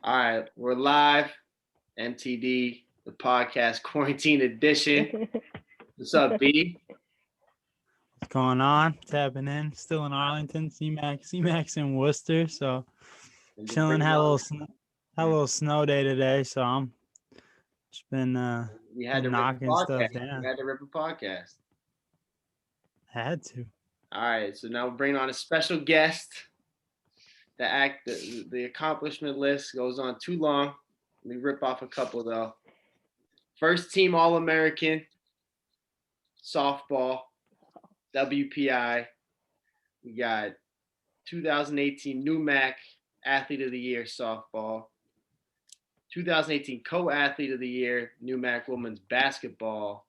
All right, we're live. MTD the Podcast Quarantine Edition. What's up, B? What's going on? Tapping in. Still in Arlington. CMAC's in Worcester. So chilling. Had a little snow day today. So I'm just been We had to knocking stuff down. We had to rip a podcast. Had to. All right, so now we're bringing on a special guest. The accomplishment list goes on too long. Let me rip off a couple though. First team All-American softball, WPI. We got 2018 NEWMAC Athlete of the Year softball. 2018 Co-Athlete of the Year NEWMAC Women's Basketball.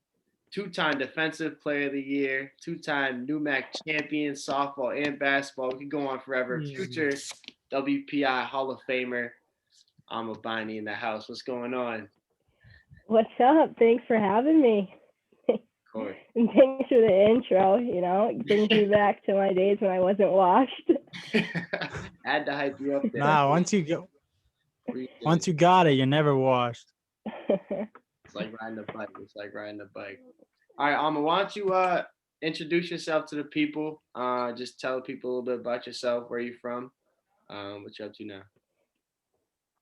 Two-time Defensive Player of the Year. Two-time NEWMAC Champion softball and basketball. We could go on forever. Future WPI Hall of Famer. I'm a Biney in the house. What's going on? What's up? Thanks for having me. Of course. And thanks for the intro. It brings me back to my days when I wasn't washed. Had to hype you up there. Nah, once you got it, you're never washed. It's like riding a bike. All right, Alma, why don't you introduce yourself to the people? Just tell people a little bit about yourself, where you're from, what you're up to now.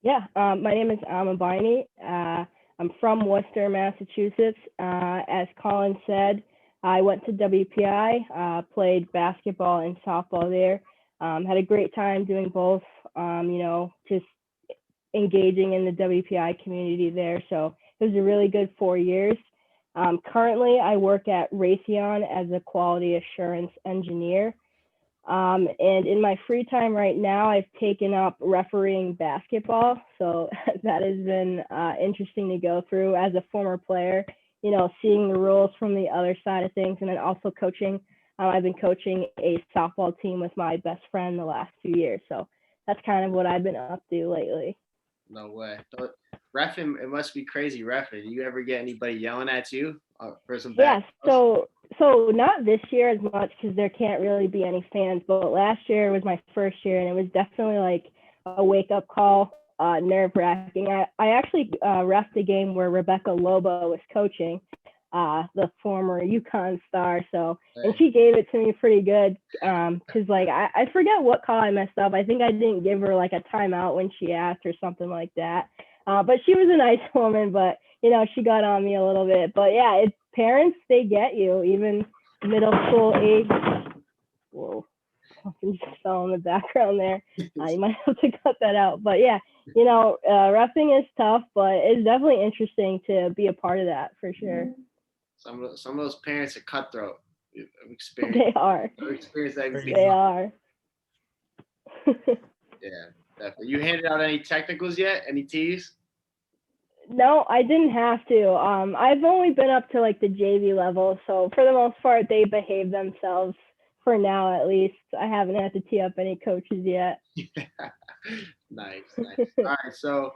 Yeah, my name is Alma Biney. I'm from Worcester, Massachusetts. As Colin said, I went to WPI, played basketball and softball there. Had a great time doing both, just engaging in the WPI community there. So it was a really good 4 years. Currently, I work at Raytheon as a quality assurance engineer. And in my free time right now, I've taken up refereeing basketball. So that has been interesting to go through as a former player, seeing the rules from the other side of things, and then also coaching. I've been coaching a softball team with my best friend the last 2 years. So that's kind of what I've been up to lately. No way. So, reffing, it must be crazy reffing. Do you ever get anybody yelling at you for some bad? Yeah, so not this year as much because there can't really be any fans, but last year was my first year and it was definitely like a wake-up call, nerve-wracking. I actually reffed a game where Rebecca Lobo was coaching, the former UConn star, and she gave it to me pretty good because I forget what call I messed up. I think I didn't give her like a timeout when she asked or something like that, but she was a nice woman, but she got on me a little bit. But yeah, it's parents, they get you, even middle school age. Whoa, something just fell in the background there. You might have to cut that out. But yeah, reffing is tough, but it's definitely interesting to be a part of that for sure. Some of those parents are cutthroat. They are. They are. Yeah, definitely. You handed out any technicals yet? Any T's? No, I didn't have to. I've only been up to like the JV level, so for the most part, they behave themselves for now, at least. I haven't had to tee up any coaches yet. Nice. All right, so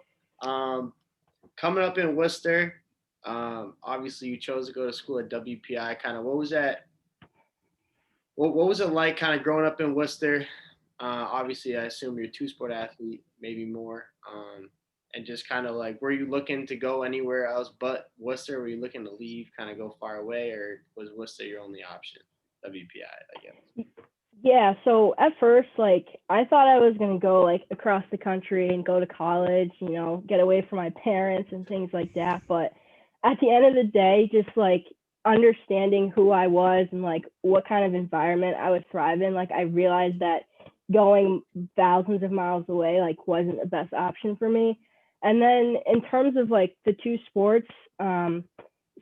coming up in Worcester, obviously you chose to go to school at WPI. Kind of, what was that? What was it like, kind of growing up in Worcester? Obviously, I assume you're a two-sport athlete, maybe more. And just kind of like, were you looking to go anywhere else but Worcester? Were you looking to leave, kind of go far away, or was Worcester your only option? WPI, I guess. Yeah, so at first, I thought I was going to go, across the country and go to college, get away from my parents and things like that. But at the end of the day, just, understanding who I was and, what kind of environment I would thrive in, I realized that going thousands of miles away, wasn't the best option for me. And then in terms of the two sports,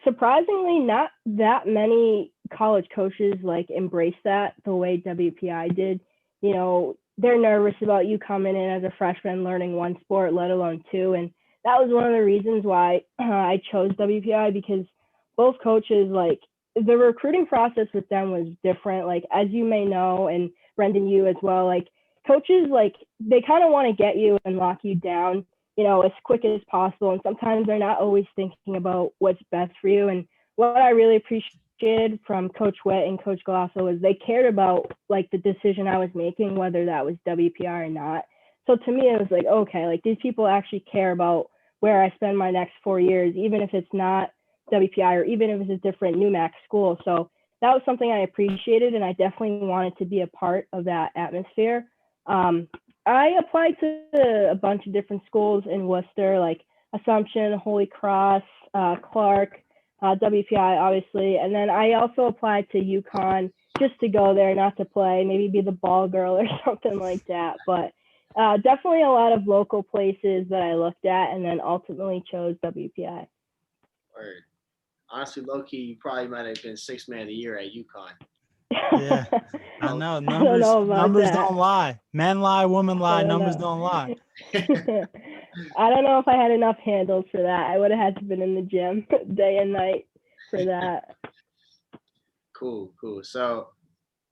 surprisingly, not that many college coaches embrace that the way WPI did. They're nervous about you coming in as a freshman learning one sport, let alone two. And that was one of the reasons why I chose WPI, because both coaches, the recruiting process with them was different. As you may know, and Brendan, you as well, coaches, they kind of want to get you and lock you down, as quick as possible. And sometimes they're not always thinking about what's best for you. And what I really appreciated from Coach Witt and Coach Galasso was they cared about the decision I was making, whether that was WPI or not. So to me, it was like, okay, like these people actually care about where I spend my next 4 years, even if it's not WPI or even if it's a different NEWMAC school. So that was something I appreciated, and I definitely wanted to be a part of that atmosphere. I applied to a bunch of different schools in Worcester, like Assumption, Holy Cross, Clark, WPI, obviously. And then I also applied to UConn just to go there, not to play, maybe be the ball girl or something like that. But definitely a lot of local places that I looked at, and then ultimately chose WPI. Word. Honestly, low-key, you probably might have been sixth man of the year at UConn. Yeah, I know. I don't know about Numbers that. don't lie. Men lie, women lie, numbers know. don't lie. I don't know if I had enough handles for that. I would have had to been in the gym day and night for that. Cool. So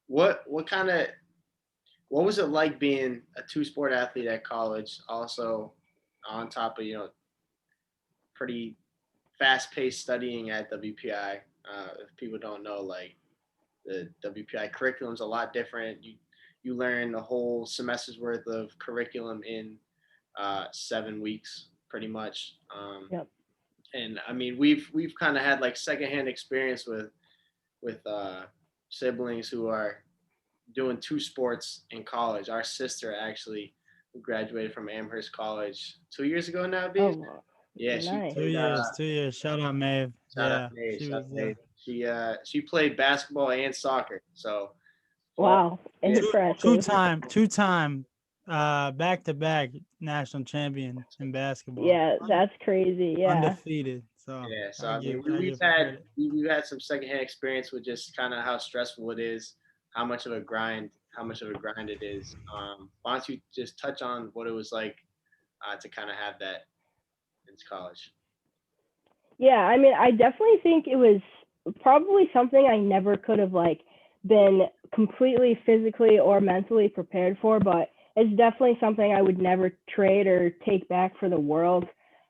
what was it like being a two-sport athlete at college? Also, on top of pretty fast-paced studying at WPI. If people don't know, like the WPI curriculum's a lot different. You learn a whole semester's worth of curriculum in 7 weeks, pretty much. Yep. And I mean, we've kind of had like secondhand experience with siblings who are doing two sports in college. Our sister actually graduated from Amherst College 2 years ago now, B. Oh, Yeah, she nice. played, 2 years. Shout out Maeve. shout Yeah, out Maeve, she shout out was Maeve. She played basketball and soccer. So Wow, yeah. impressive. two-time back-to-back national champion in basketball. Yeah, that's crazy. Yeah. Undefeated. So Yeah, so I I mean, give we've her had credit. we've had some secondhand experience with just kind of how stressful it is, how much of a grind it is. Why don't you just touch on what it was like to kind of have that in college? Yeah, I mean, I definitely think it was probably something I never could have like been completely physically or mentally prepared for, but it's definitely something I would never trade or take back for the world.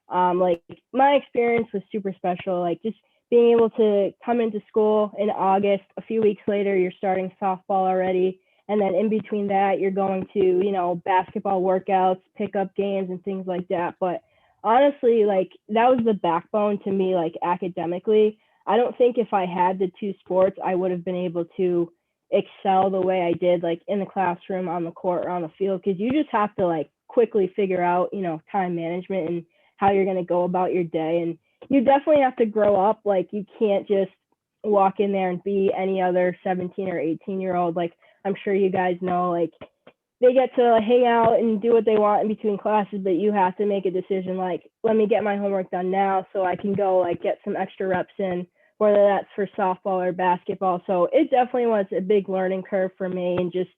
Like my experience was super special. Like just being able to come into school in August, a few weeks later, you're starting softball already. And then in between that, you're going to, basketball workouts, pickup games and things like that. But honestly, like that was the backbone to me, like academically. I don't think if I had the two sports, I would have been able to excel the way I did, like in the classroom, on the court, or on the field, because you just have to like quickly figure out, time management and how you're going to go about your day. And you definitely have to grow up. Like you can't just walk in there and be any other 17 or 18-year-old. Like I'm sure you guys know, like they get to hang out and do what they want in between classes, but you have to make a decision like, let me get my homework done now so I can go like get some extra reps in, whether that's for softball or basketball. So it definitely was a big learning curve for me, and just,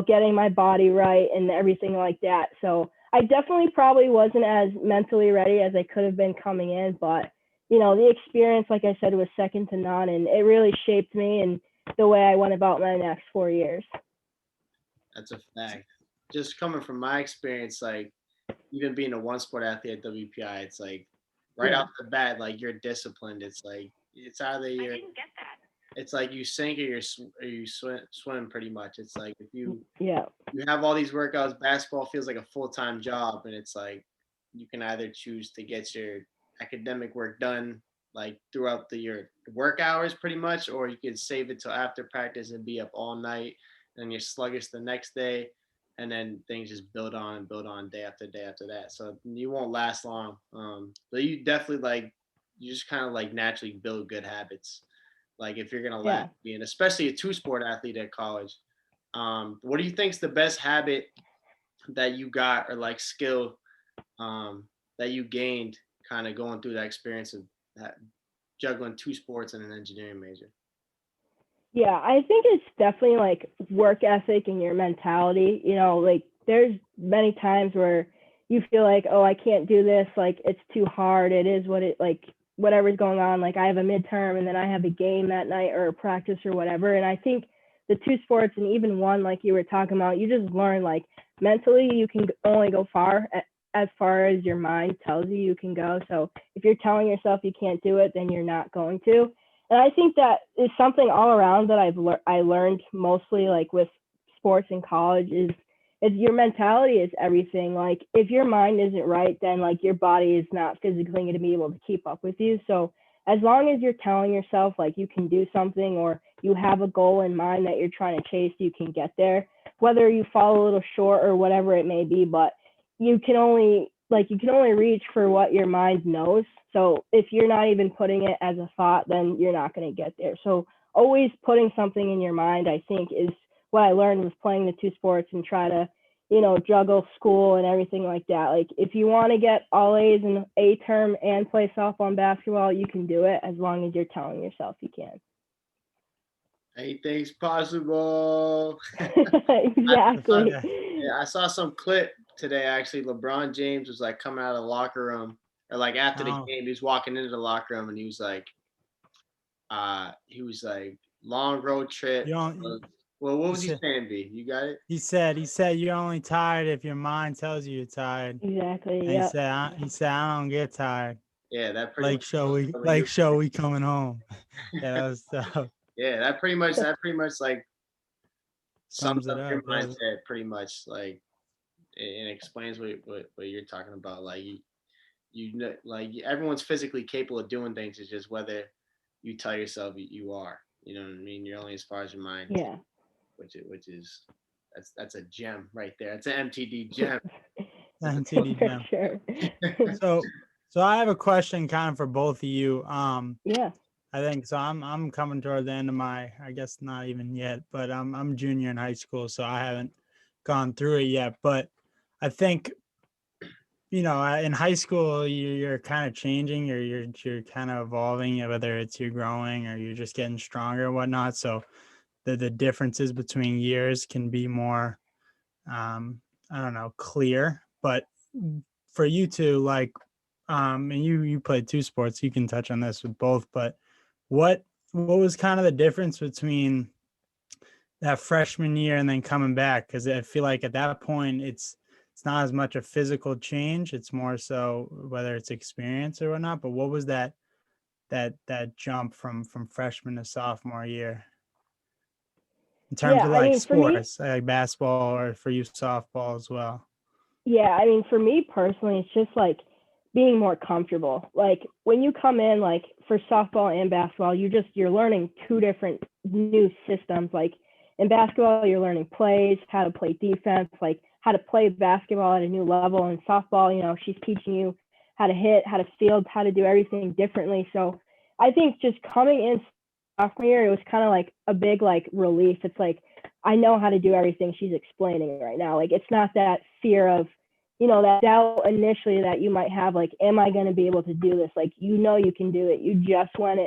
getting my body right and everything like that. So I definitely probably wasn't as mentally ready as I could have been coming in, but the experience, like I said, was second to none, and it really shaped me and the way I went about my next 4 years. That's a fact. Just coming from my experience, like even being a one sport athlete at WPI, it's like right Yeah. off the bat, like you're disciplined. It's like it's either you're. I didn't get that. It's like you sink or you swim pretty much. It's like if you have all these workouts, basketball feels like a full-time job, and it's like you can either choose to get your academic work done like throughout your work hours pretty much, or you could save it till after practice and be up all night, and you're sluggish the next day, and then things just build on day after day after that. So you won't last long. But you definitely you just kind of like naturally build good habits. Like if you're gonna last, being especially a two-sport athlete at college. What do you think's the best habit that you got, or like skill that you gained kind of going through that experience of juggling two sports and an engineering major? Yeah, I think it's definitely like work ethic and your mentality. Like there's many times where you feel like, oh, I can't do this. Like it's too hard. It is what it like, whatever's going on. Like I have a midterm and then I have a game that night or a practice or whatever. And I think the two sports and even one, like you were talking about, you just learn like mentally you can only go as far as your mind tells you can go. So if you're telling yourself you can't do it, then you're not going to. And I think that is something all around that I learned mostly like with sports in college is it's your mentality is everything. Like if your mind isn't right, then like your body is not physically going to be able to keep up with you. So as long as you're telling yourself like you can do something or you have a goal in mind that you're trying to chase, you can get there, whether you fall a little short or whatever it may be, but you can only reach for what your mind knows. So if you're not even putting it as a thought, then you're not going to get there. So always putting something in your mind, I think, is what I learned with playing the two sports and try to, juggle school and everything like that. Like if you want to get all A's in A term and play softball and basketball, you can do it as long as you're telling yourself you can. Anything's possible. Exactly. I saw some clip today. Actually, LeBron James was like coming out of the locker room, or like after the game, he was walking into the locker room, and he was like, long road trip. Well, what was he saying, B? You got it? He said you're only tired if your mind tells you you're tired. Exactly. And yeah. he said I don't get tired. Yeah, that pretty much we coming home. Yeah, that was tough. Yeah, that pretty much like sums up your mindset yeah. pretty much, like it explains what you're talking about. Like you know, like everyone's physically capable of doing things. It's just whether you tell yourself you are. You know what I mean? You're only as far as your mind. Yeah. Which is that's a gem right there. It's an MTD gem. MTD gem. Sure. So I have a question kind of for both of you. Yeah. I think so. I'm coming toward the end of my, I guess not even yet, but I'm junior in high school, so I haven't gone through it yet. But I think, in high school you're kind of changing, or you're kind of evolving, whether it's you're growing or you're just getting stronger and whatnot. So the differences between years can be more, I don't know, clear. But for you two, like, and you played two sports, you can touch on this with both, but what was kind of the difference between that freshman year and then coming back? Because I feel like at that point it's not as much a physical change, it's more so whether it's experience or whatnot. But what was that jump from freshman to sophomore year in terms of like sports, like basketball, or for you softball as well? Yeah, I mean, for me personally, it's just like being more comfortable. Like when you come in, like for softball and basketball, you're learning two different new systems. Like in basketball, you're learning plays, how to play defense, like how to play basketball at a new level. And softball, she's teaching you how to hit, how to field, how to do everything differently. So I think just coming in sophomore year, it was kind of like a big like relief. It's like I know how to do everything she's explaining right now. Like it's not that fear of, that doubt initially that you might have, like, am I going to be able to do this? Like, you can do it. You just went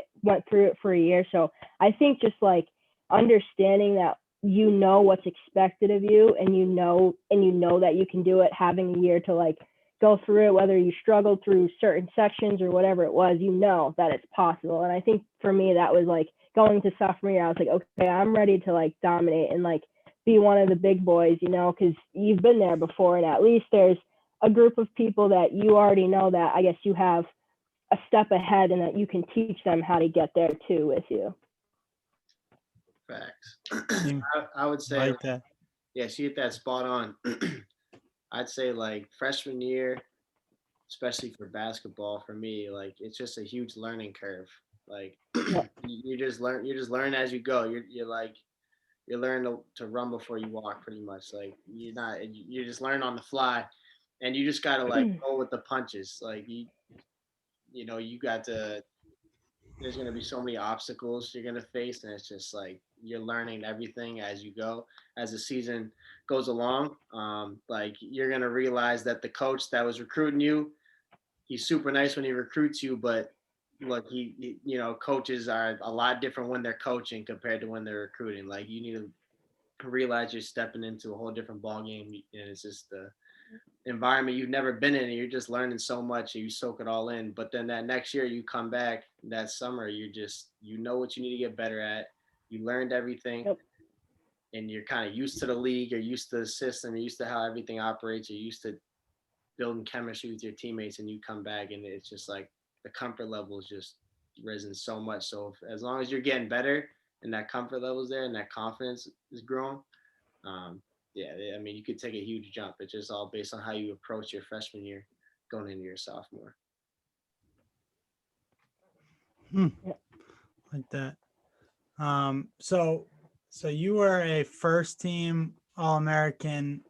through it for a year. So I think just like understanding that what's expected of you, and you know that you can do it, having a year to like go through it, whether you struggled through certain sections or whatever it was, that it's possible. And I think for me, that was like going to sophomore year, I was like, okay, I'm ready to like dominate and like be one of the big boys, because you've been there before, and at least there's a group of people that you already know that I guess you have a step ahead, and that you can teach them how to get there too with you. Facts. I would say like that. Yeah, she hit that spot on. I'd say like freshman year, especially for basketball, for me, like it's just a huge learning curve. Like you just learn as you go. You learn to run before you walk, pretty much. Like you just learn on the fly, and you just gotta like go with the punches. Like you got to. There's gonna be so many obstacles you're gonna face, and it's just like you're learning everything as you go. As the season goes along, like you're gonna realize that the coach that was recruiting you, he's super nice when he recruits you, but look, coaches are a lot different when they're coaching compared to when they're recruiting. Like you need to realize you're stepping into a whole different ball game, and it's just the environment you've never been in, and you're just learning so much, and you soak it all in. But then that next year you come back, that summer, you know what you need to get better at. You learned everything. Yep. And you're kind of used to the league, you're used to the system, you're used to how everything operates, you're used to building chemistry with your teammates, and you come back and it's just like the comfort level is just risen so much. So as long as you're getting better and that comfort level is there and that confidence is growing, yeah, I mean, you could take a huge jump. It's just all based on how you approach your freshman year going into your sophomore. Like that. So you were a first team All-American.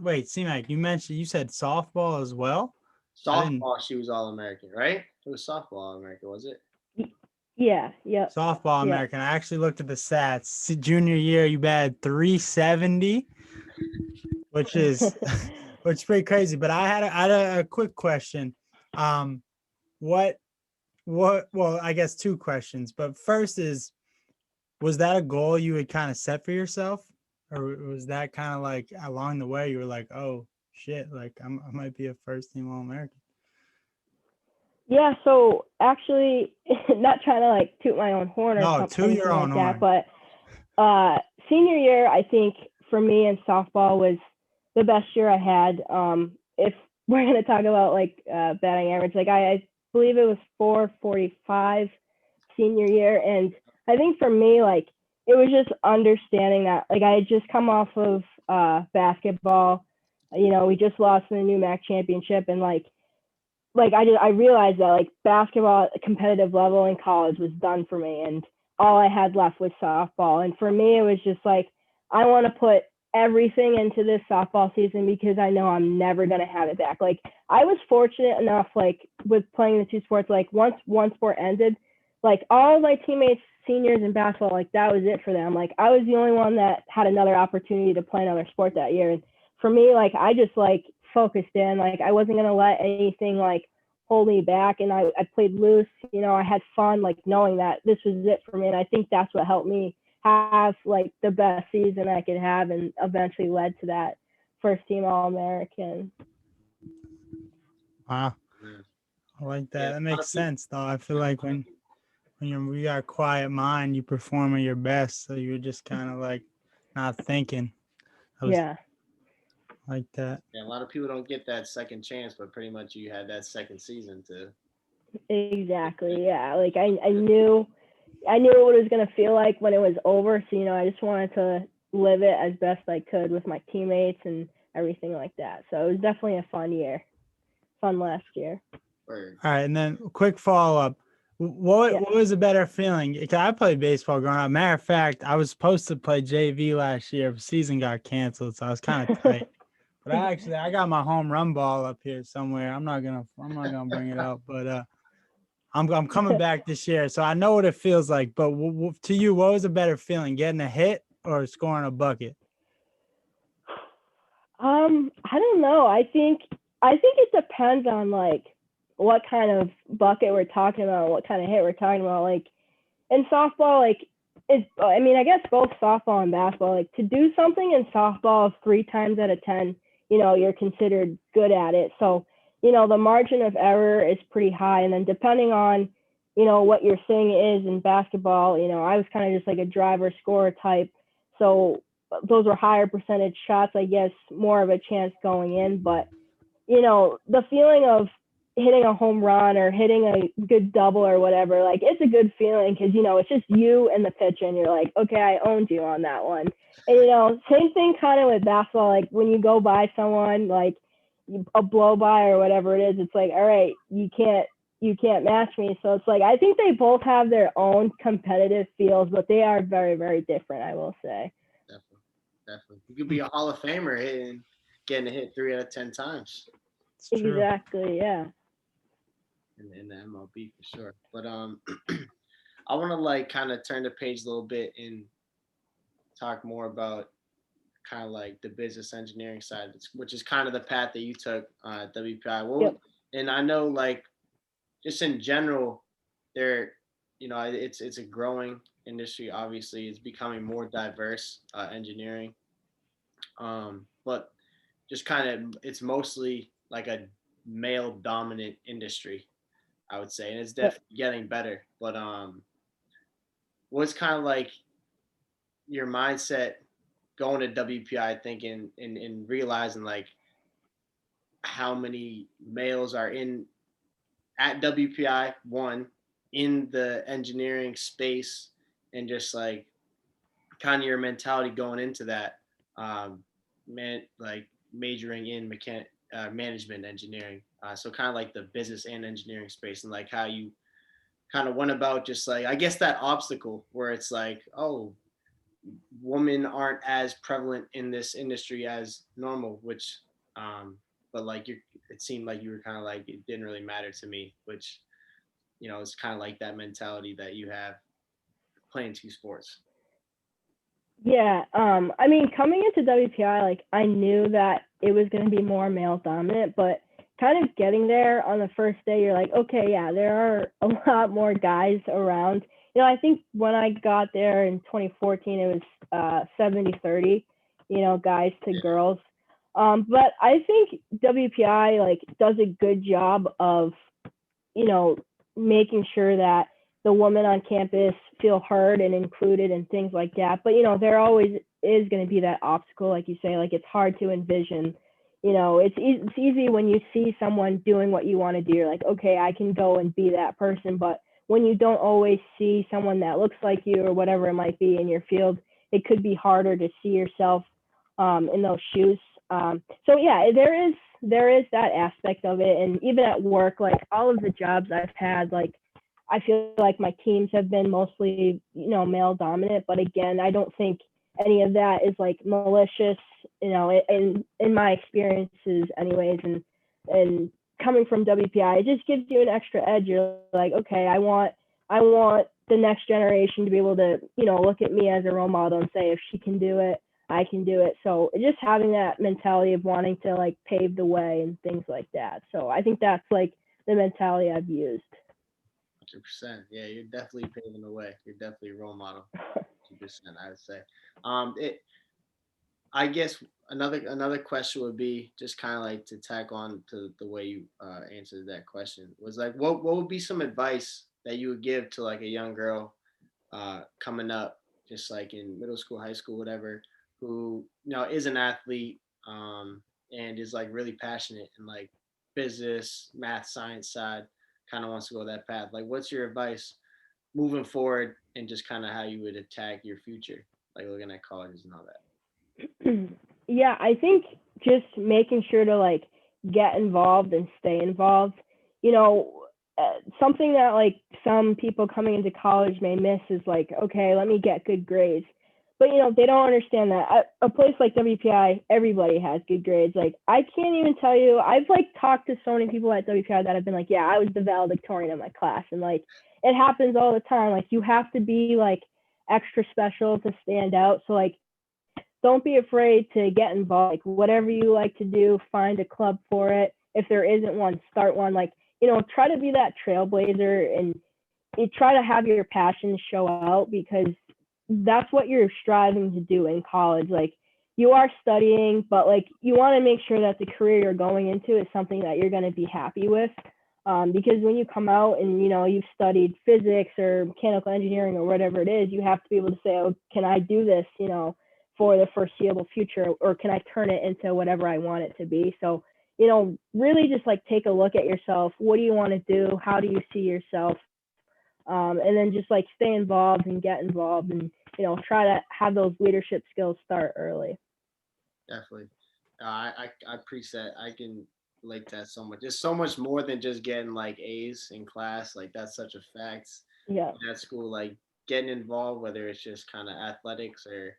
Wait, CMAC, you said softball as well? Softball, she was All-American, right? It was softball All-American, was it? Yeah. Yep. Softball American. I actually looked at the stats. Junior year, you batted 370, which is pretty crazy. But I had a quick question. Well, I guess two questions. But first is, was that a goal you had kind of set for yourself? Or was that kind of like along the way you were like, oh shit, like I might be a first team All-American? Yeah, so actually, not trying to like toot my own horn or something like that, but senior year, I think for me in softball was the best year I had. If we're going to talk about like batting average, like I believe it was 445 senior year. And I think for me, like it was just understanding that like I had just come off of basketball. You know, we just lost in the NEWMAC championship, and like I realized that like basketball at a competitive level in college was done for me, and all I had left was softball. And for me, it was just like, I want to put everything into this softball season because I know I'm never going to have it back. Like I was fortunate enough, like with playing the two sports, like once one sport ended, like all of my teammates, seniors in basketball, like that was it for them. Like I was the only one that had another opportunity to play another sport that year. And for me, like I just like focused in, like I wasn't going to let anything like hold me back. And I played loose, you know, I had fun, like knowing that this was it for me. And I think that's what helped me have like the best season I could have, and eventually led to that first team All-American. Wow. I like that. That makes sense though. I feel like when you got a quiet mind, you perform at your best. So you're just kind of like not thinking. Yeah. Like that. Yeah, a lot of people don't get that second chance, but pretty much you had that second season to. Exactly. Yeah. Like I knew what it was going to feel like when it was over. So, you know, I just wanted to live it as best I could with my teammates and everything like that. So it was definitely a fun last year. All right. And then quick follow-up. What was a better feeling? Because I played baseball growing up. Matter of fact, I was supposed to play JV last year, but season got canceled, so I was kind of tight. But I got my home run ball up here somewhere. I'm not gonna bring it out, but I'm coming back this year, so I know what it feels like. But to you, what was a better feeling, getting a hit or scoring a bucket? I don't know. I think it depends on like what kind of bucket we're talking about, what kind of hit we're talking about. Like in softball, like I guess both softball and basketball, like to do something in softball 3 times out of 10, you know, you're considered good at it. So, you know, the margin of error is pretty high. And then depending on, you know, what your thing is in basketball, you know, I was kind of just like a driver scorer type. So those were higher percentage shots, I guess, more of a chance going in. But, you know, the feeling of hitting a home run or hitting a good double or whatever, like it's a good feeling because, you know, it's just you and the pitcher and you're like, okay, I owned you on that one. And, you know, same thing kind of with basketball. Like when you go by someone, like a blow by or whatever it is, it's like, all right, you can't match me. So it's like, I think they both have their own competitive feels, but they are very, very different, I will say. Definitely. You could be a Hall of Famer getting a hit 3 out of 10 times. It's true. Exactly. Yeah. In the MLB for sure. But I want to like kind of turn the page a little bit and talk more about kind of like the business engineering side, which is kind of the path that you took at WPI. Well, yep. And I know like just in general, there, you know, it's a growing industry. Obviously, it's becoming more diverse, engineering. But just kind of, it's mostly like a male dominant industry, I would say, and it's definitely getting better. But what's kind of like your mindset going to WPI, thinking and realizing like how many males are at WPI, one, in the engineering space, and just like kind of your mentality going into that, majoring in management engineering. So kind of like the business and engineering space, and like how you kind of went about just like, I guess, that obstacle where it's like, oh, women aren't as prevalent in this industry as normal, which but like it seemed like you were kind of like, it didn't really matter to me, which, it's kind of like that mentality that you have playing two sports. Yeah, I mean, coming into WPI, like I knew that it was going to be more male dominant, but kind of getting there on the first day, you're like, okay, yeah, there are a lot more guys around. I think when I got there in 2014, it was 70-30, guys to girls. But I think WPI like does a good job of, making sure that the women on campus feel heard and included and things like that. But, there always is going to be that obstacle, like you say, like it's hard to envision. It's easy when you see someone doing what you want to do. You're like, okay, I can go and be that person. But when you don't always see someone that looks like you or whatever it might be in your field, it could be harder to see yourself in those shoes. So yeah, there is that aspect of it. And even at work, like all of the jobs I've had, like I feel like my teams have been mostly, male dominant. But again, I don't think any of that is like malicious, in my experiences anyways. And coming from WPI, it just gives you an extra edge. You're like, okay, I want the next generation to be able to, look at me as a role model and say, if she can do it, I can do it. So just having that mentality of wanting to like pave the way and things like that. So I think that's like the mentality I've used. 100%. Yeah, you're definitely paving the way. You're definitely a role model. 100%, I would say. I guess another question would be just kind of like to tack on to the way you answered that question, was like, what would be some advice that you would give to like a young girl coming up, just like in middle school, high school, whatever, who is an athlete and is like really passionate in like business, math, science side, kind of wants to go that path. Like, what's your advice moving forward, and just kind of how you would attack your future, like looking at colleges and all that? Yeah, I think just making sure to like get involved and stay involved. Something that like some people coming into college may miss is like, okay, let me get good grades. But they don't understand that at a place like WPI, everybody has good grades. Like I can't even tell you, I've like talked to so many people at WPI that have been like, yeah, I was the valedictorian in my class, and like it happens all the time. Like you have to be like extra special to stand out. So like don't be afraid to get involved. Like whatever you like to do, find a club for it. If there isn't one, start one. Like, try to be that trailblazer, and you try to have your passion show out, because that's what you're striving to do in college. Like you are studying, but like you want to make sure that the career you're going into is something that you're going to be happy with. Because when you come out and, you've studied physics or mechanical engineering or whatever it is, you have to be able to say, oh, can I do this, for the foreseeable future, or can I turn it into whatever I want it to be? So, really just like take a look at yourself. What do you want to do? How do you see yourself? And then just like stay involved and get involved, and, try to have those leadership skills start early. Definitely. I appreciate, I can relate to that so much. There's so much more than just getting like A's in class. Like that's such a fact. Yeah. At school, like getting involved, whether it's just kind of athletics or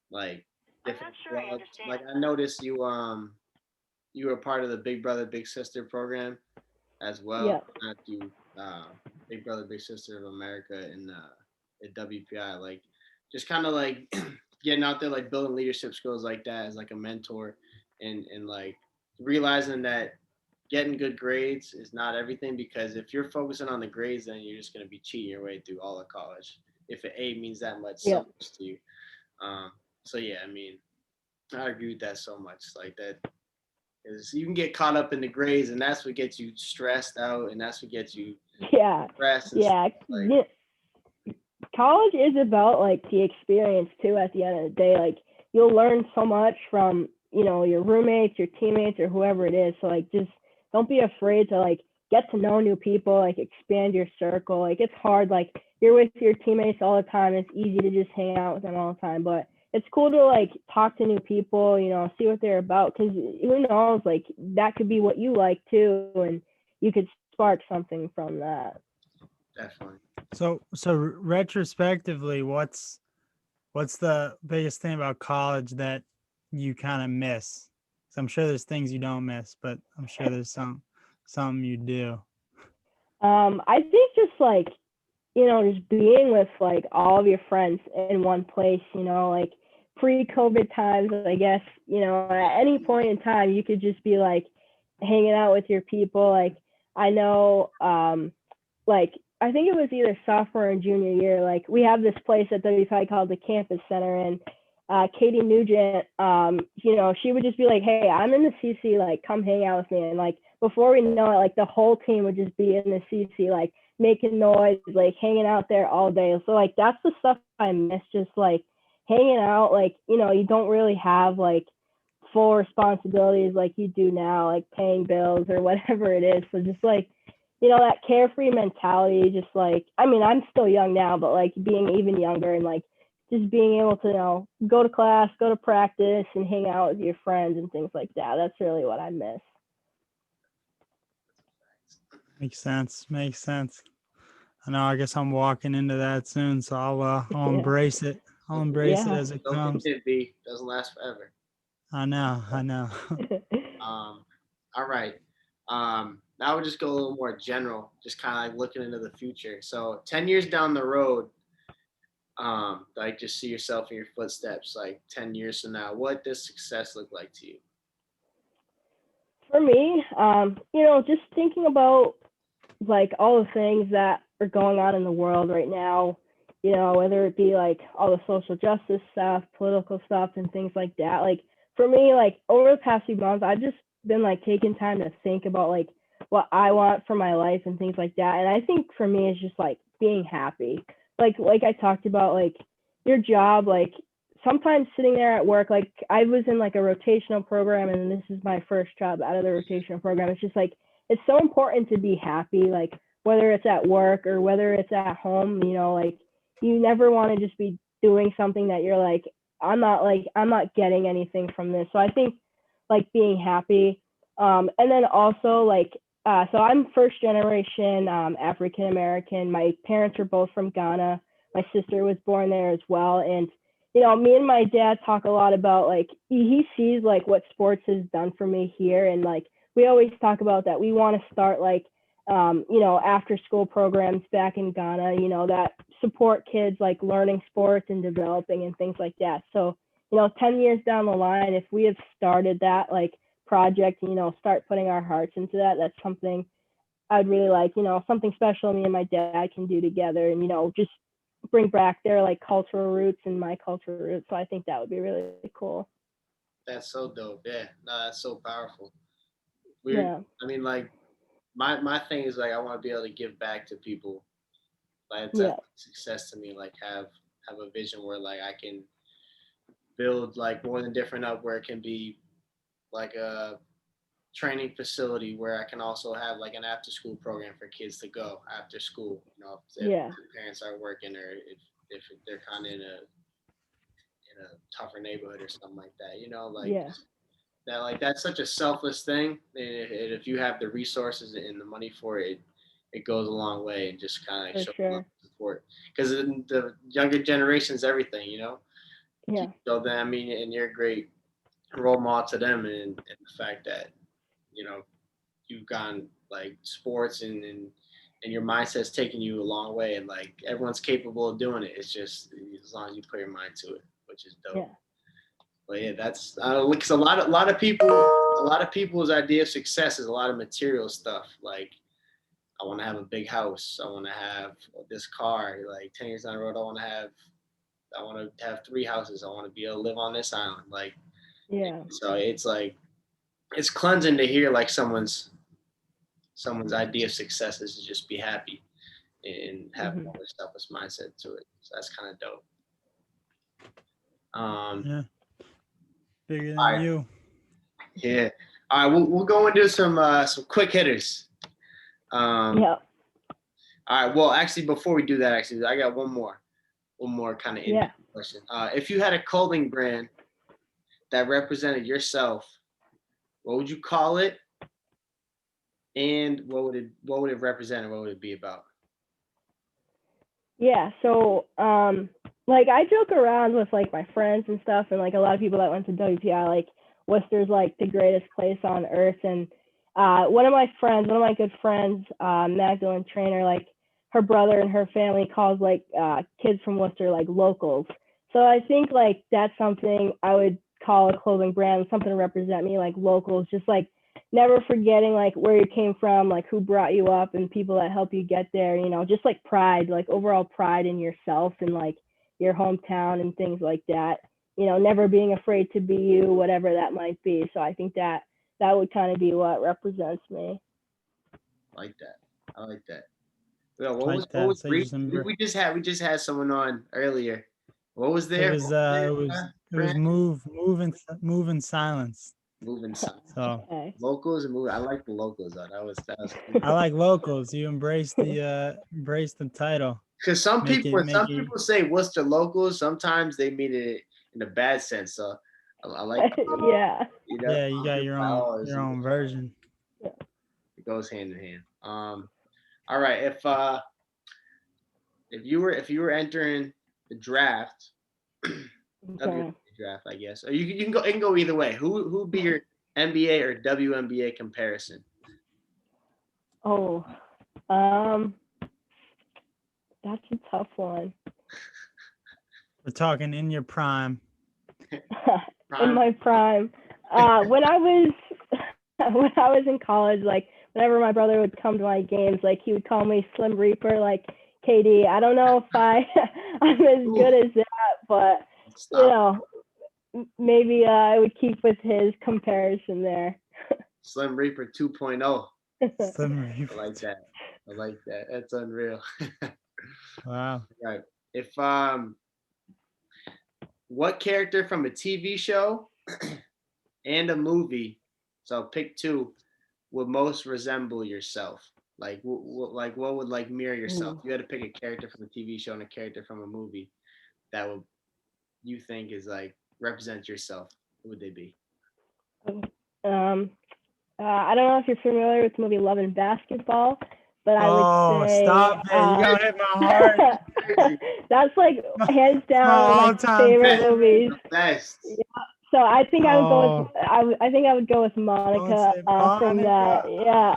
like different clubs. Like I noticed you were part of the Big Brother Big Sister program as well. Yeah. Not do Big Brother Big Sister of America in at WPI. Like just kind of like getting out there, like building leadership skills like that as like a mentor, and like realizing that getting good grades is not everything, because if you're focusing on the grades, then you're just going to be cheating your way through all of college if an A means that much, so much to you. So yeah, I mean, I agree with that so much. Like that is, you can get caught up in the grades, and that's what gets you stressed out, and that's what gets you stressed. Like, college is about like the experience too. At the end of the day, like you'll learn so much from your roommates, your teammates, or whoever it is. So like just don't be afraid to like get to know new people, like expand your circle. Like it's hard, like you're with your teammates all the time. It's easy to just hang out with them all the time, but it's cool to like talk to new people, you know, see what they're about, because who knows, like that could be what you like too, and you could spark something from that. Definitely. So retrospectively, what's the biggest thing about college that you kind of miss? So I'm sure there's things you don't miss, but I'm sure there's something you do. I think just like, you know, just being with like all of your friends in one place, you know, like pre-COVID times, I guess, you know, at any point in time, you could just be like hanging out with your people. Like, I know, like, I think it was either sophomore or junior year, like we have this place at WPI called the Campus Center, and Katie Nugent, you know, she would just be like, hey, I'm in the CC, like, come hang out with me. And like, before we know it, like the whole team would just be in the CC, like making noise, like hanging out there all day. So like, that's the stuff I miss, just like hanging out. Like, you know, you don't really have like full responsibilities like you do now, like paying bills or whatever it is. So just like, you know, that carefree mentality, just like, I mean, I'm still young now, but like being even younger and like just being able to, you know, go to class, go to practice, and hang out with your friends and things like that. That's really what I miss. Makes sense. I know. I guess I'm walking into that soon, so I'll embrace it. I'll embrace it as it comes. Don't be. Doesn't last forever. I know. All right. Now we'll just go a little more general, just kind of like looking into the future. So 10 years down the road, like just see yourself in your footsteps, like 10 years from now, what does success look like to you? For me, you know, just thinking about like all the things that are going on in the world right now, you know, whether it be like all the social justice stuff, political stuff, and things like that. Like for me, like over the past few months, I've just been like taking time to think about like what I want for my life and things like that. And I think for me, it's just like being happy. Like I talked about, like your job, like sometimes sitting there at work, like I was in like a rotational program, and this is my first job out of the rotational program. It's just like, it's so important to be happy, like whether it's at work or whether it's at home, you know, like you never want to just be doing something that you're like, I'm not getting anything from this. So I think like being happy. And then also like, so I'm first generation African American. My parents are both from Ghana. My sister was born there as well. And, you know, me and my dad talk a lot about like, he sees like what sports has done for me here. And like, we always talk about that. We want to start like, you know, after school programs back in Ghana, you know, that support kids like learning sports and developing and things like that. So, you know, 10 years down the line, if we have started that like project, you know, start putting our hearts into that, that's something I'd really like, you know, something special me and my dad can do together, and, you know, just bring back their like cultural roots and my cultural roots. So I think that would be really cool. That's so dope. Yeah. No, that's so powerful. Yeah. I mean, like my thing is like I want to be able to give back to people. Like it's Yeah. success to me. Like have a vision where like I can build like more than different up, where it can be like a training facility where I can also have like an after school program for kids to go after school. You know, if Yeah. parents are working, or if they're kind of in a tougher neighborhood or something like that. You know, like Yeah. that, like that's such a selfless thing. And if you have the resources and the money for it, it goes a long way, and just kind of For show sure. support, because the younger generation is everything, you know. Yeah. So then, I mean, and you're a great role model to them, and the fact that, you know, you've gone like sports and your mindset's taking you a long way, and like everyone's capable of doing it. It's just as long as you put your mind to it, which is dope. Yeah. But yeah, that's because a lot of people's idea of success is a lot of material stuff. Like, I want to have a big house. I want to have this car. Like 10 years down the road, I want to have 3 houses. I want to be able to live on this island. Like, Yeah. so it's like, it's cleansing to hear like someone's idea of success is to just be happy and have more selfless mindset to it. So that's kind of dope. Yeah. Bigger than right. you. Yeah. All right, we'll go into some quick hitters. Yeah. All right. Well, actually, before we do that, I got one more. one more kind of Yeah. question. If you had a clothing brand that represented yourself, what would you call it? And what would it represent, and what would it be about? Yeah, so like I joke around with like my friends and stuff, and like a lot of people that went to WPI, like Worcester's like the greatest place on earth. And one of my good friends, Magdalene Trainer, like her brother and her family calls like kids from Worcester like locals. So I think like that's something I would call a clothing brand, something to represent me, like locals, just like never forgetting like where you came from, like who brought you up and people that help you get there, you know, just like pride, like overall pride in yourself and like your hometown and things like that, you know, never being afraid to be you, whatever that might be. So I think that would kind of be what represents me. I like that. Well, Like what that. was So you just we just had someone on earlier. What was there? it was move in silence. Moving some So Okay. locals and moving. I like the locals though. That was I like locals. You embrace the title. because some Make people it people say Worcester locals, sometimes they mean it in a bad sense. So I like Yeah. you know. yeah, you got your Oh, own version. it goes hand in hand. All right. If you were entering the draft, Okay. draft, I guess. Or you can go. It can go either way. Who would be your NBA or WNBA comparison? Oh, that's a tough one. We're talking in your prime. In my prime, when I was when I was in college, like whenever my brother would come to my games, like he would call me Slim Reaper, like KD. I don't know if I'm as good as that, but Stop. you know, maybe I would keep with his comparison there. Slim Reaper 2.0. Slim I Reaper. like that. I like that. That's unreal. Wow. Right. If what character from a TV show and a movie, so pick two, would most resemble yourself? Like what would like mirror yourself? You had to pick a character from a TV show and a character from a movie that would you think is like represents yourself. Who would they be? I don't know if you're familiar with the movie Love and Basketball, but I would say stop it. You gotta hit my heart. that's like hands down My one of my all-time favorite favorite. movies. Best. So I think I would go with I think I would go with Monica say from that. Monica. Yeah.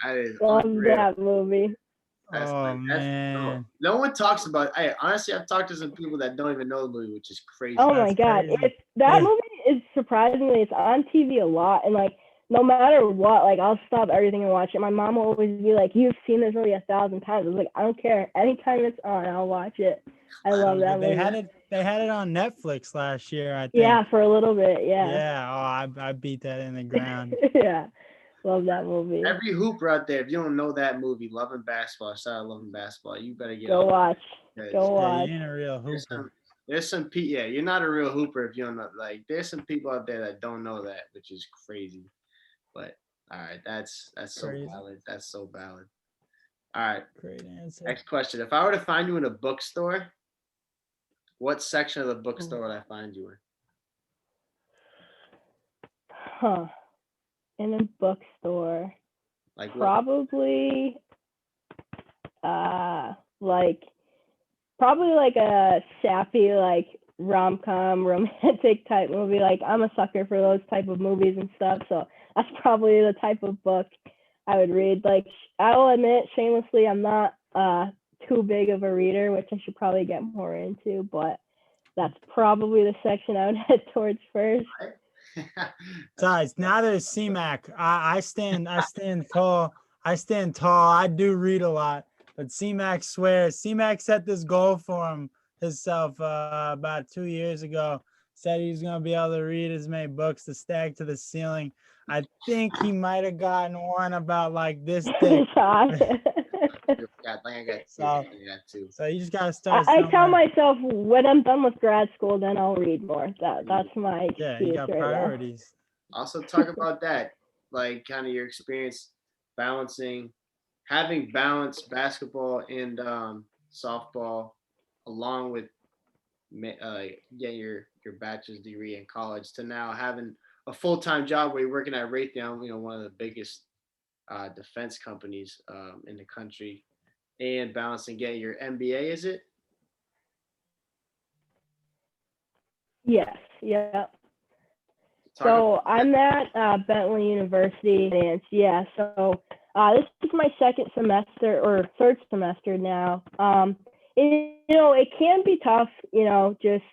That is Love unreal. that movie. Man. No one talks about. Honestly, I've talked to some people that don't even know the movie, which is crazy. Oh my That's god, crazy. that movie is surprisingly it's on TV a lot, and like no matter what, like I'll stop everything and watch it. My mom will always be like, "You've seen this movie 1,000 times." I was like, "I don't care. Anytime it's on, I'll watch it." I love that movie. They had it on Netflix last year, I think. Yeah, for a little bit. Yeah. Yeah. Oh, I beat that in the ground. Yeah, love that movie. Every hooper out there, if you don't know that movie, Love and Basketball, Love and Basketball, you better get Go watch. Go Yeah, watch. you ain't a real hooper. There's some yeah, you're not a real hooper if you don't know. Like, there's some people out there that don't know that, which is crazy. But all right, that's so Crazy. valid. That's so valid. All right, Great answer. next question. If I were to find you in a bookstore, what section of the bookstore would I find you in? Huh. In a bookstore. Like probably probably like a sappy like rom-com romantic type movie. Like I'm a sucker for those type of movies and stuff, so that's probably the type of book I would read. Like I will admit shamelessly I'm not too big of a reader, which I should probably get more into, but that's probably the section I would head towards first. Besides, now there's CMAC. I stand tall. I stand tall. I do read a lot, but CMAC swears. CMAC set this goal for himself about 2 years ago. Said he was gonna be able to read as many books to stack to the ceiling. I think he might have gotten one about like this thick. So you just gotta start. I tell myself when I'm done with grad school, then I'll read more. That's my excuse. Yeah, you got priorities. Also talk about that, like kind of your experience having balanced basketball and softball. along with getting your bachelor's degree in college to now having a full-time job where you're working at Raytheon, one of the biggest defense companies in the country, and balancing getting your MBA, is it? Yes. Yep. So I'm at Bentley University, and yeah. So this is my second semester or third semester now. It can be tough, just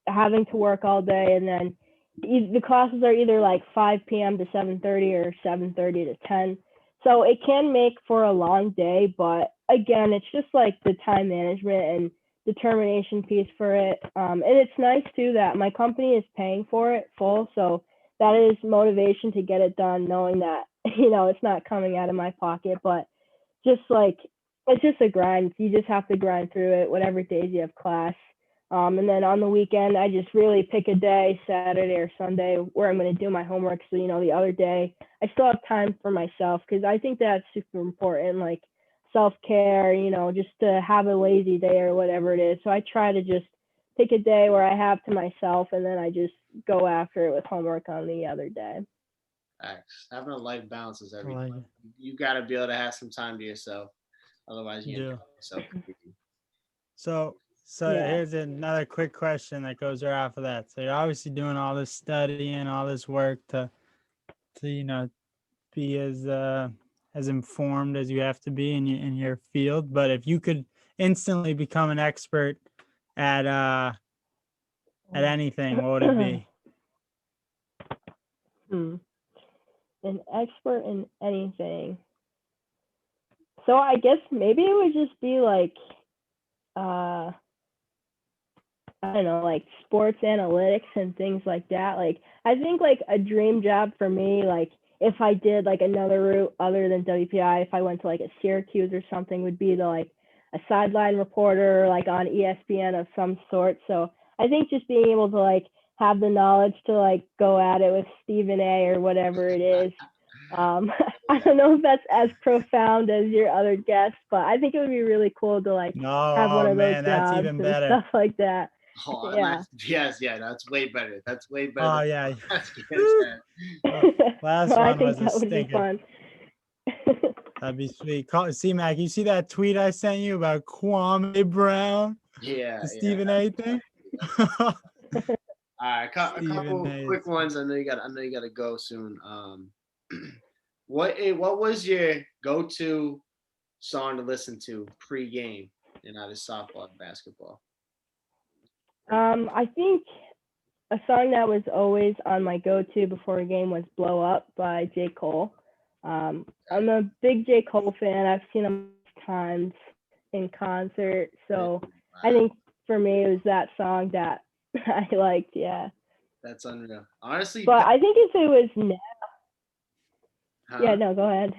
having to work all day, and then the classes are either like 5 p.m. to 7:30 or 7:30 to 10. So it can make for a long day, but again, it's just like the time management and determination piece for it. And it's nice too that my company is paying for it full. So that is motivation to get it done, knowing that, it's not coming out of my pocket, but just like, it's just a grind. You just have to grind through it, whatever days you have class. And then on the weekend, I just really pick a day, Saturday or Sunday, where I'm going to do my homework. So, the other day, I still have time for myself, because I think that's super important, like self-care, just to have a lazy day or whatever it is. So I try to just pick a day where I have to myself, and then I just go after it with homework on the other day. Facts. Having a life balance is everything. You got to be able to have some time to yourself. Otherwise, you end up yourself completely. So here's another quick question that goes right off of that. So you're obviously doing all this studying, all this work to be as informed as you have to be in your field. But if you could instantly become an expert at anything, what would it be? An expert in anything. So I guess maybe it would just be like I don't know, like sports analytics and things like that. Like, I think like a dream job for me, like if I did like another route other than WPI, if I went to like a Syracuse or something, would be to like a sideline reporter, like on ESPN of some sort. So I think just being able to like have the knowledge to like go at it with Stephen A or whatever it is. I don't know if that's as profound as your other guests, but I think it would be really cool to like have one of those jobs and stuff like that. Oh, yeah. Yes, that's way better. That's way better. Oh yeah. Last well, one I think was a that would stinker. be fun. That'd be sweet. C-Mac, you see that tweet I sent you about Kwame Brown? Yeah. The Stephen A thing? All right, a couple quick ones. I know you got to go soon. What was your go-to song to listen to pre-game in either softball or basketball? I think a song that was always on my go-to before a game was "Blow Up" by J. Cole. I'm a big J. Cole fan. I've seen him times in concert, so I think for me it was that song that I liked. Yeah. That's unreal. Honestly. But I think if it was now. Yeah, no, go ahead.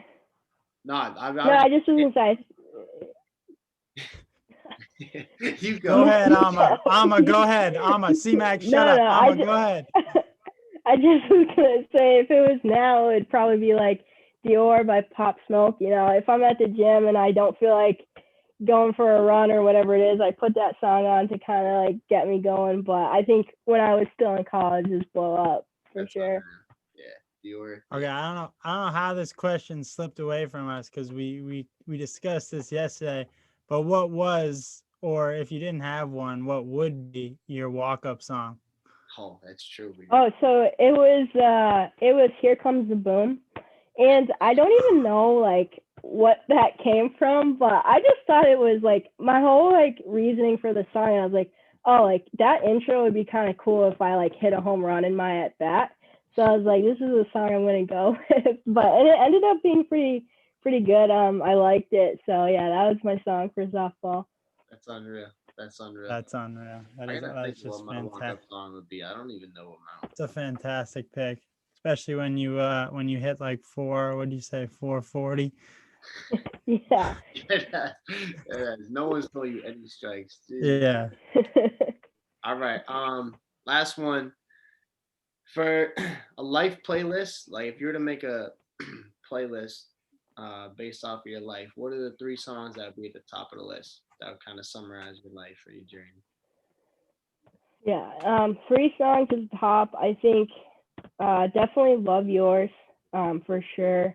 I just was gonna say. You go ahead, Amma. Go ahead, Amma. C-Mac, shut up. Amma, go ahead. I just was gonna say if it was now, it'd probably be like Dior by Pop Smoke. If I'm at the gym and I don't feel like going for a run or whatever it is, I put that song on to kind of like get me going. But I think when I was still in college, just Blow Up for sure. Dior. Okay, I don't know how this question slipped away from us because we discussed this yesterday. But what was, or if you didn't have one, what would be your walk-up song? Oh, that's true. Oh, so it was "Here Comes the Boom," and I don't even know like what that came from, but I just thought it was like my whole like reasoning for the song. I was like, oh, like that intro would be kind of cool if I like hit a home run in my at bat. So I was like, this is a song I'm gonna go with. But it ended up being pretty good. I liked it. So yeah, that was my song for softball. That's unreal. That is that's just what my walk-up song would be. I don't even know what mine. It's a fantastic pick, especially when you hit like 440. Yeah. No one's told you any strikes. Dude. Yeah. All right. Last one. For a life playlist, like if you were to make a playlist, based off of your life, what are the 3 songs that would be at the top of the list that would kind of summarize your life or your journey? Yeah, 3 songs at the top. I think definitely Love Yours, for sure.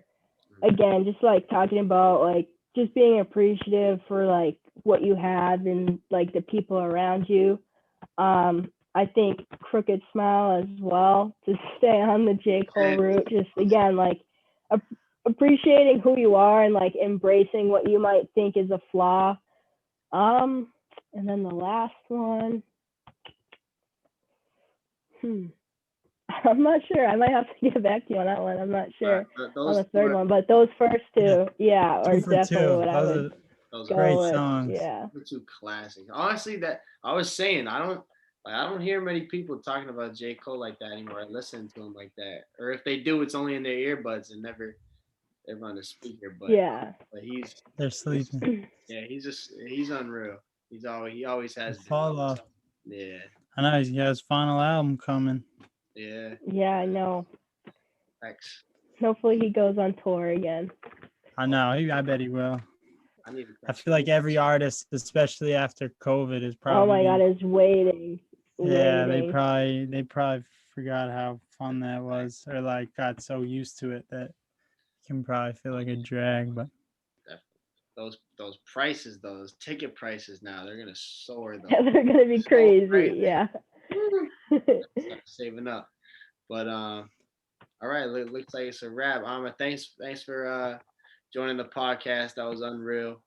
Again, just like talking about like just being appreciative for like what you have and like the people around you. I think Crooked Smile as well, to stay on the J. Cole route. Just again, like appreciating who you are and like embracing what you might think is a flaw. And then the last one. I'm not sure. I might have to get back to you on that one. I'm not sure on the third one, but those first 2, yeah, are definitely what I would those go great with. songs. Yeah. Those 2 classics. Honestly, that I was saying, I don't hear many people talking about J. Cole like that anymore. I listen to him like that, or if they do, it's only in their earbuds and never on the speaker. But Yeah. but They're sleeping. yeah, he's unreal. He always has been. Fall off. Yeah. I know he has final album coming. Yeah. Yeah, I know. Thanks. Hopefully he goes on tour again. I know. I bet he will. I feel like every artist, especially after COVID, is probably. Oh my God, is waiting. Yeah, they probably forgot how fun that was, or like got so used to it that it can probably feel like a drag. But those prices, those ticket prices now, they're gonna soar though. Yeah, they're gonna be crazy. Yeah. Start saving up. But all right, looks like it's a wrap. Thanks for joining the podcast. That was unreal.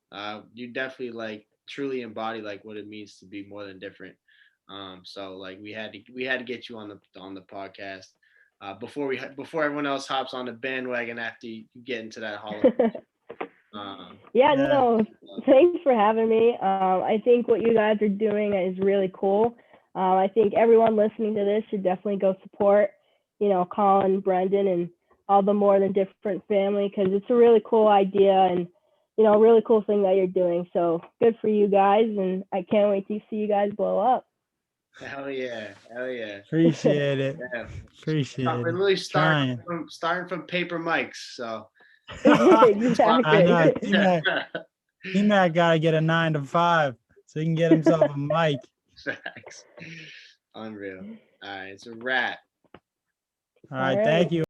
You definitely like truly embody like what it means to be more than different. So like we had to get you on the podcast before everyone else hops on the bandwagon after you get into that Hall of Fame. Yeah, no, thanks for having me. I think what you guys are doing is really cool. I think everyone listening to this should definitely go support, Colin, Brendan, and all the More Than Different family, because it's a really cool idea and, a really cool thing that you're doing. So good for you guys, and I can't wait to see you guys blow up. Hell yeah. Appreciate it. Yeah. Appreciate it. Really starting from paper mics, so. Exactly. I know. NEWMAC gotta get a 9 to 5 so he can get himself a mic. Facts. Unreal. All right, it's a wrap. All right, thank you.